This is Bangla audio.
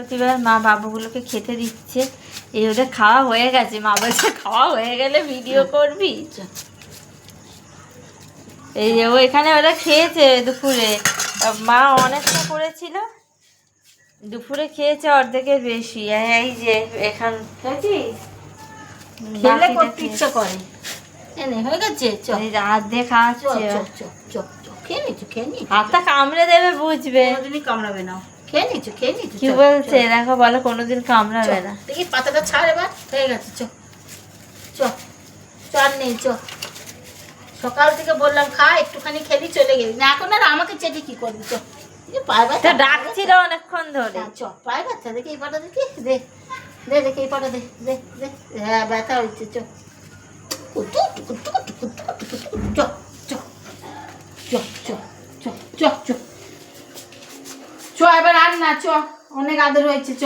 প্রতিবার মা বাবুগুলোকে খেতে দিচ্ছে। এই ওদের খাওয়া হয়ে গেছে, মা বলছে খাওয়া হয়ে গেলে ভিডিও করবি। এই যে ও এখানে ওরা খেয়েছে দুপুরে, মা অনেকটা করেছিল, দুপুরে খেয়েছে অর্ধেকের বেশি। এই যে এখান খেলে করতে ইচ্ছা করে। এনে হয়ে গেছে, হাত দিয়ে খাওয়াচ্ছে, খেয়ে নিচ্ছ, খেয়ে নিচ্ছ, হাতটা কামড়ে দেবে বুঝবে, কোনোদিনই কামড়াবে না। খেয়ে নিচ্ছ, খেয়ে নিচ্ছ। কি বলছে দেখো, বলো কোনোদিন কামড়াবে না। দেখি পাতাটা ছাড়, এবার হয়ে গেছে। চ চ চ, আর নেই চ। সকাল থেকে বললাম খা, একটুখানি খেলি চলে গেলি না, এখন আর আমাকে চেটে কি করবি? চ, পায়ে ব্যথা ডাকছিল অনেকক্ষণ ধরে। চ, পায়ে ব্যথা, দেখি এই পাটা দেখি, দে দে, দেখি এই পাটা দে দে দে। হ্যাঁ ব্যথা হচ্ছে, চ চ চ চ চ চ চ চ, এবার আর না, চ, অনেক আদর হয়েছে, চ।